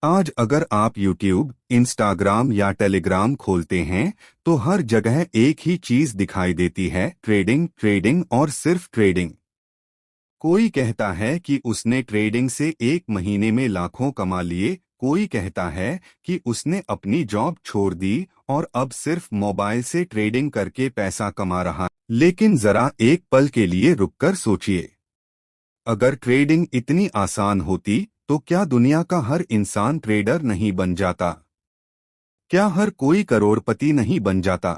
आज अगर आप YouTube, इंस्टाग्राम या टेलीग्राम खोलते हैं तो हर जगह एक ही चीज दिखाई देती है, ट्रेडिंग ट्रेडिंग और सिर्फ ट्रेडिंग। कोई कहता है कि उसने ट्रेडिंग से एक महीने में लाखों कमा लिए, कोई कहता है कि उसने अपनी जॉब छोड़ दी और अब सिर्फ मोबाइल से ट्रेडिंग करके पैसा कमा रहा है। लेकिन जरा एक पल के लिए रुककर सोचिए, अगर ट्रेडिंग इतनी आसान होती तो क्या दुनिया का हर इंसान ट्रेडर नहीं बन जाता? क्या हर कोई करोड़पति नहीं बन जाता?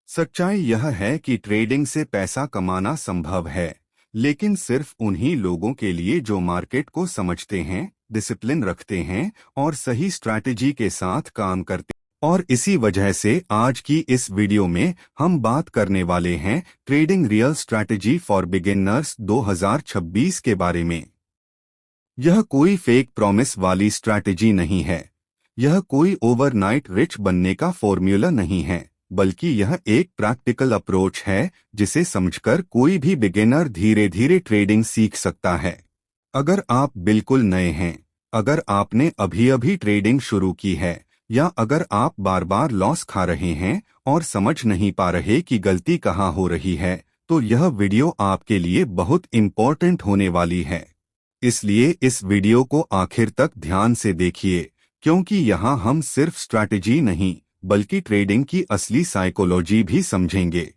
सच्चाई यह है कि ट्रेडिंग से पैसा कमाना संभव है, लेकिन सिर्फ उन्हीं लोगों के लिए जो मार्केट को समझते हैं, डिसिप्लिन रखते हैं और सही स्ट्रैटेजी के साथ काम करते हैं। और इसी वजह से आज की इस वीडियो में हम बात करने वाले हैं trading real strategy for beginners 2026 के बारे में। यह कोई फेक प्रॉमिस वाली स्ट्रैटेजी नहीं है। यह कोई ओवरनाइट रिच बनने का फॉर्मूला नहीं है, बल्कि यह एक प्रैक्टिकल अप्रोच है जिसे समझकर कोई भी बिगिनर धीरे धीरे ट्रेडिंग सीख सकता है। अगर आप बिल्कुल नए हैं, अगर आपने अभी अभी ट्रेडिंग शुरू की है, या अगर आप बार बार लॉस खा रहे हैं और समझ नहीं पा रहे कि गलती कहाँ हो रही है, तो यह वीडियो आपके लिए बहुत इम्पोर्टेंट होने वाली है। इसलिए इस वीडियो को आखिर तक ध्यान से देखिए, क्योंकि यहाँ हम सिर्फ स्ट्रैटेजी नहीं बल्कि ट्रेडिंग की असली साइकोलॉजी भी समझेंगे।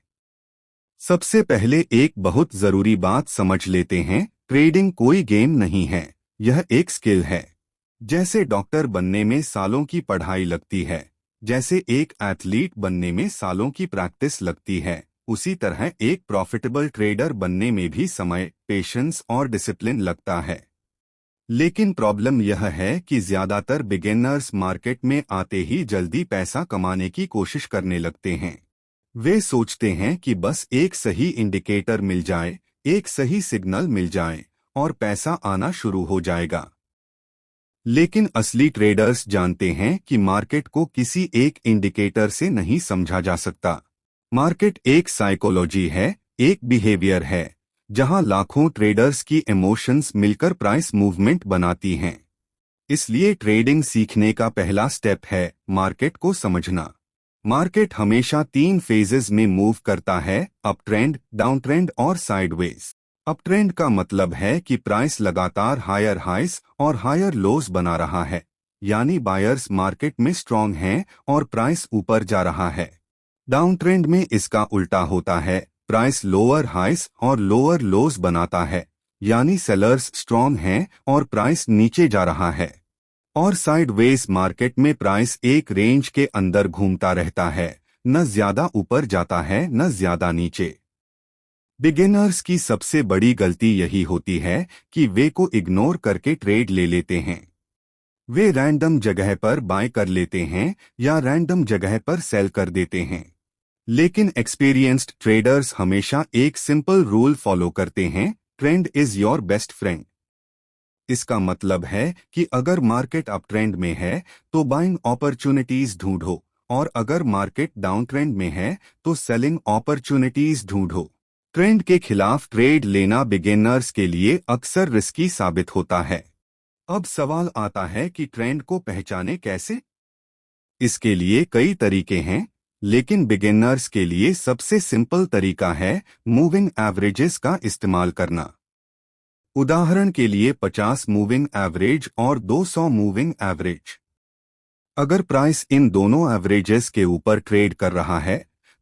सबसे पहले एक बहुत जरूरी बात समझ लेते हैं, ट्रेडिंग कोई गेम नहीं है, यह एक स्किल है। जैसे डॉक्टर बनने में सालों की पढ़ाई लगती है, जैसे एक एथलीट बनने में सालों की प्रैक्टिस लगती है, उसी तरह एक प्रॉफिटेबल ट्रेडर बनने में भी समय, पेशेंस और डिसिप्लिन लगता है। लेकिन प्रॉब्लम यह है कि ज्यादातर बिगिनर्स मार्केट में आते ही जल्दी पैसा कमाने की कोशिश करने लगते हैं। वे सोचते हैं कि बस एक सही इंडिकेटर मिल जाए, एक सही सिग्नल मिल जाए और पैसा आना शुरू हो जाएगा। लेकिन असली ट्रेडर्स जानते हैं कि मार्केट को किसी एक इंडिकेटर से नहीं समझा जा सकता। मार्केट एक साइकोलॉजी है, एक बिहेवियर है, जहां लाखों ट्रेडर्स की इमोशंस मिलकर प्राइस मूवमेंट बनाती हैं। इसलिए ट्रेडिंग सीखने का पहला स्टेप है मार्केट को समझना। मार्केट हमेशा 3 फेजेस में मूव करता है, अप ट्रेंड, डाउन ट्रेंड और साइडवेज। अप ट्रेंड का मतलब है कि प्राइस लगातार हायर हाइस और हायर लोज बना रहा है, यानी बायर्स मार्केट में स्ट्रांग हैं और प्राइस ऊपर जा रहा है। डाउन ट्रेंड में इसका उल्टा होता है, प्राइस लोअर हाइस और लोअर लोज बनाता है, यानी सेलर्स स्ट्रांग हैं और प्राइस नीचे जा रहा है। और साइडवेज मार्केट में प्राइस एक रेंज के अंदर घूमता रहता है, न ज्यादा ऊपर जाता है न ज्यादा नीचे। बिगिनर्स की सबसे बड़ी गलती यही होती है कि वे को इग्नोर करके ट्रेड ले लेते हैं। वे रैंडम जगह पर बाय कर लेते हैं या रैंडम जगह पर सेल कर देते हैं। लेकिन एक्सपीरियंस्ड ट्रेडर्स हमेशा एक सिंपल रूल फॉलो करते हैं, trend is your best friend. इसका मतलब है कि अगर मार्केट अप ट्रेंड में है तो बाइंग अपॉर्चुनिटीज ढूंढो, और अगर मार्केट डाउन ट्रेंड में है तो सेलिंग अपॉर्चुनिटीज ढूंढो। ट्रेंड के खिलाफ ट्रेड लेना बिगिनर्स के लिए अक्सर रिस्की साबित होता है। अब सवाल आता है कि ट्रेंड को पहचाने कैसे? इसके लिए कई तरीके हैं, लेकिन बिगिनर्स के लिए सबसे सिंपल तरीका है मूविंग एवरेजेस का इस्तेमाल करना। उदाहरण के लिए 50 मूविंग एवरेज और 200 मूविंग एवरेज। अगर प्राइस इन दोनों एवरेजेस के ऊपर ट्रेड कर रहा है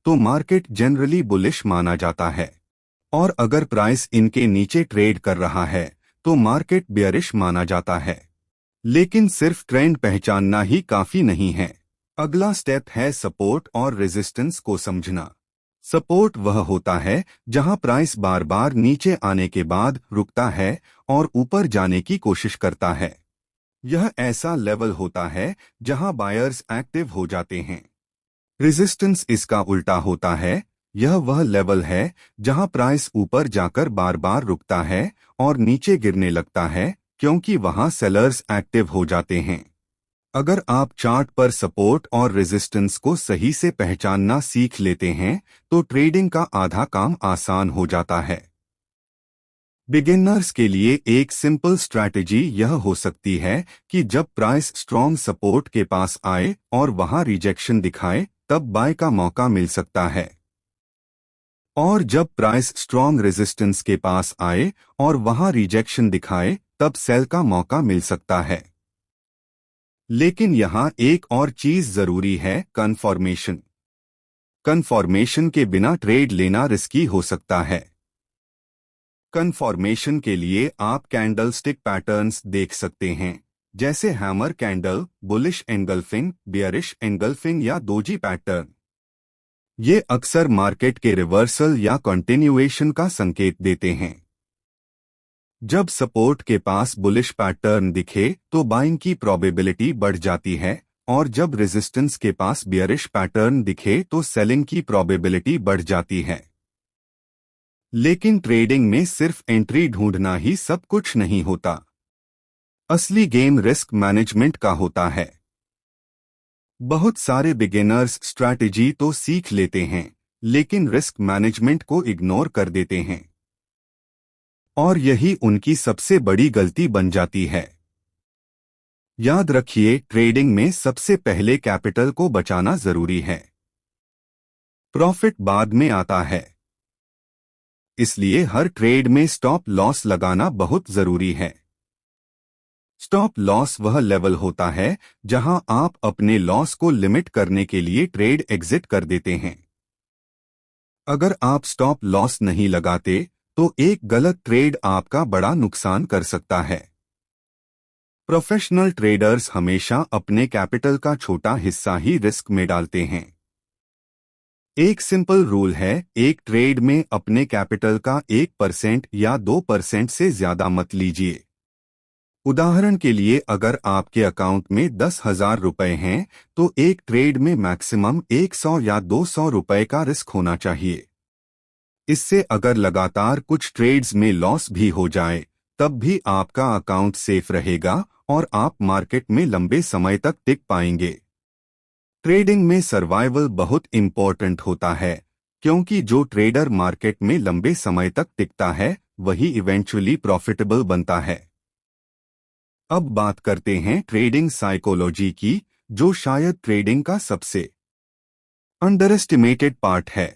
तो मार्केट जनरली बुलिश माना जाता है, और अगर प्राइस इनके नीचे ट्रेड कर रहा है तो मार्केट बेयरिश माना जाता है। लेकिन सिर्फ ट्रेंड पहचानना ही काफी नहीं है। अगला स्टेप है सपोर्ट और रेजिस्टेंस को समझना। सपोर्ट वह होता है जहां प्राइस बार बार नीचे आने के बाद रुकता है और ऊपर जाने की कोशिश करता है। यह ऐसा लेवल होता है जहां बायर्स एक्टिव हो जाते हैं। रेजिस्टेंस इसका उल्टा होता है, यह वह लेवल है जहां प्राइस ऊपर जाकर बार बार रुकता है और नीचे गिरने लगता है, क्योंकि वहां सेलर्स एक्टिव हो जाते हैं। अगर आप चार्ट पर सपोर्ट और रेजिस्टेंस को सही से पहचानना सीख लेते हैं तो ट्रेडिंग का आधा काम आसान हो जाता है। बिगिनर्स के लिए एक सिंपल स्ट्रैटेजी यह हो सकती है कि जब प्राइस स्ट्रॉन्ग सपोर्ट के पास आए और वहां रिजेक्शन दिखाए तब बाय का मौका मिल सकता है, और जब प्राइस स्ट्रॉन्ग रेजिस्टेंस के पास आए और वहां रिजेक्शन दिखाए तब सेल का मौका मिल सकता है। लेकिन यहां एक और चीज जरूरी है, कन्फर्मेशन। कन्फर्मेशन के बिना ट्रेड लेना रिस्की हो सकता है। कन्फर्मेशन के लिए आप कैंडलस्टिक पैटर्न्स देख सकते हैं, जैसे hammer candle, bullish engulfing, bearish engulfing या दोजी पैटर्न। ये अक्सर मार्केट के रिवर्सल या कंटिन्यूएशन का संकेत देते हैं। जब सपोर्ट के पास बुलिश पैटर्न दिखे तो बाइंग की प्रोबेबिलिटी बढ़ जाती है, और जब रेजिस्टेंस के पास बियरिश पैटर्न दिखे तो सेलिंग की प्रोबेबिलिटी बढ़ जाती है। लेकिन ट्रेडिंग में सिर्फ एंट्री ढूंढना ही सब कुछ नहीं होता। असली गेम रिस्क मैनेजमेंट का होता है। बहुत सारे बिगिनर्स स्ट्रैटेजी तो सीख लेते हैं, लेकिन रिस्क मैनेजमेंट को इग्नोर कर देते हैं, और यही उनकी सबसे बड़ी गलती बन जाती है। याद रखिए, ट्रेडिंग में सबसे पहले कैपिटल को बचाना जरूरी है। प्रॉफिट बाद में आता है। इसलिए हर ट्रेड में स्टॉप लॉस लगाना बहुत जरूरी है। स्टॉप लॉस वह लेवल होता है जहां आप अपने लॉस को लिमिट करने के लिए ट्रेड एग्जिट कर देते हैं। अगर आप स्टॉप लॉस नहीं लगाते तो एक गलत ट्रेड आपका बड़ा नुकसान कर सकता है। प्रोफेशनल ट्रेडर्स हमेशा अपने कैपिटल का छोटा हिस्सा ही रिस्क में डालते हैं। एक सिंपल रूल है, एक ट्रेड में अपने कैपिटल का 1% या 2% से ज्यादा मत लीजिए। उदाहरण के लिए, अगर आपके अकाउंट में 10,000 रुपए हैं तो एक ट्रेड में मैक्सिमम 100 या 200 रुपए का रिस्क होना चाहिए। इससे अगर लगातार कुछ ट्रेड्स में लॉस भी हो जाए तब भी आपका अकाउंट सेफ रहेगा और आप मार्केट में लंबे समय तक टिक पाएंगे। ट्रेडिंग में सर्वाइवल बहुत इंपॉर्टेंट होता है, क्योंकि जो ट्रेडर मार्केट में लंबे समय तक टिकता है वही इवेंचुअली प्रॉफिटेबल बनता है। अब बात करते हैं ट्रेडिंग साइकोलॉजी की, जो शायद ट्रेडिंग का सबसे अंडरएस्टिमेटेड पार्ट है।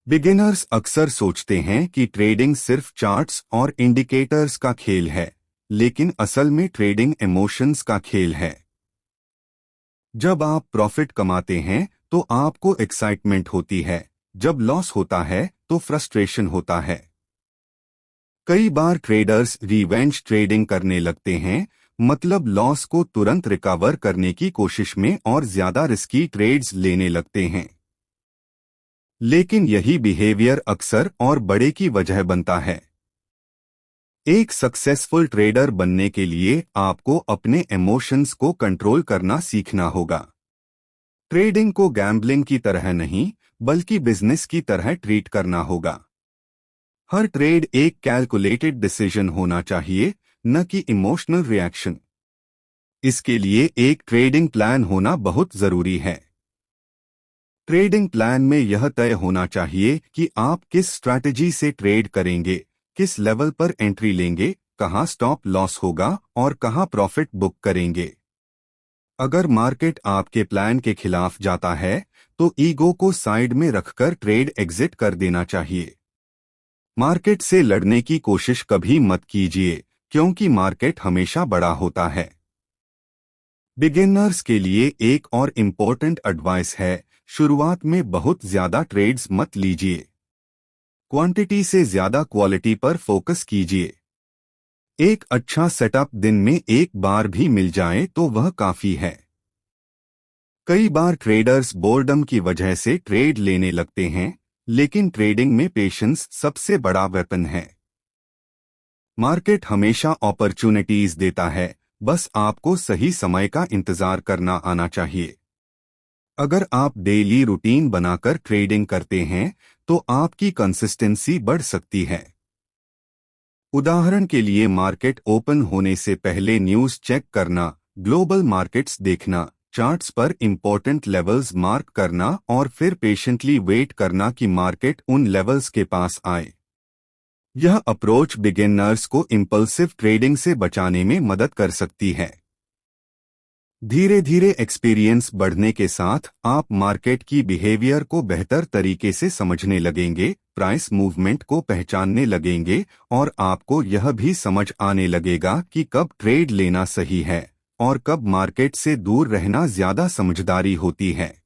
बिगिनर्स अक्सर सोचते हैं कि ट्रेडिंग सिर्फ चार्ट्स और इंडिकेटर्स का खेल है, लेकिन असल में ट्रेडिंग इमोशंस का खेल है। जब आप प्रॉफिट कमाते हैं तो आपको एक्साइटमेंट होती है, जब लॉस होता है तो फ्रस्ट्रेशन होता है। कई बार ट्रेडर्स रिवेंज ट्रेडिंग करने लगते हैं, मतलब लॉस को तुरंत रिकवर करने की कोशिश में और ज्यादा रिस्की ट्रेड्स लेने लगते हैं। लेकिन यही बिहेवियर अक्सर और बड़े की वजह बनता है। एक सक्सेसफुल ट्रेडर बनने के लिए आपको अपने इमोशंस को कंट्रोल करना सीखना होगा। ट्रेडिंग को गैम्बलिंग की तरह नहीं, बल्कि बिजनेस की तरह ट्रीट करना होगा। हर ट्रेड एक कैलकुलेटेड डिसीजन होना चाहिए, न कि इमोशनल रिएक्शन। इसके लिए एक ट्रेडिंग प्लान होना बहुत जरूरी है। ट्रेडिंग प्लान में यह तय होना चाहिए कि आप किस स्ट्रैटेजी से ट्रेड करेंगे, किस लेवल पर एंट्री लेंगे, कहां स्टॉप लॉस होगा और कहां प्रॉफिट बुक करेंगे। अगर मार्केट आपके प्लान के खिलाफ जाता है तो ईगो को साइड में रखकर ट्रेड एग्जिट कर देना चाहिए। मार्केट से लड़ने की कोशिश कभी मत कीजिए, क्योंकि मार्केट हमेशा बड़ा होता है। बिगिनर्स के लिए एक और इम्पोर्टेंट एडवाइस है, शुरुआत में बहुत ज्यादा ट्रेड्स मत लीजिए। क्वांटिटी से ज्यादा क्वालिटी पर फोकस कीजिए। एक अच्छा सेटअप दिन में एक बार भी मिल जाए तो वह काफी है। कई बार ट्रेडर्स बोर्डम की वजह से ट्रेड लेने लगते हैं, लेकिन ट्रेडिंग में पेशेंस सबसे बड़ा वेपन है। मार्केट हमेशा अपॉर्चुनिटीज देता है, बस आपको सही समय का इंतजार करना आना चाहिए। अगर आप डेली रूटीन बनाकर ट्रेडिंग करते हैं तो आपकी कंसिस्टेंसी बढ़ सकती है। उदाहरण के लिए, मार्केट ओपन होने से पहले न्यूज़ चेक करना, ग्लोबल मार्केट्स देखना, चार्ट्स पर इंपॉर्टेंट लेवल्स मार्क करना और फिर पेशेंटली वेट करना कि मार्केट उन लेवल्स के पास आए। यह अप्रोच बिगिनर्स को इम्पल्सिव ट्रेडिंग से बचाने में मदद कर सकती है। धीरे धीरे एक्सपीरियंस बढ़ने के साथ आप मार्केट की बिहेवियर को बेहतर तरीके से समझने लगेंगे, प्राइस मूवमेंट को पहचानने लगेंगे और आपको यह भी समझ आने लगेगा कि कब ट्रेड लेना सही है और कब मार्केट से दूर रहना ज्यादा समझदारी होती है।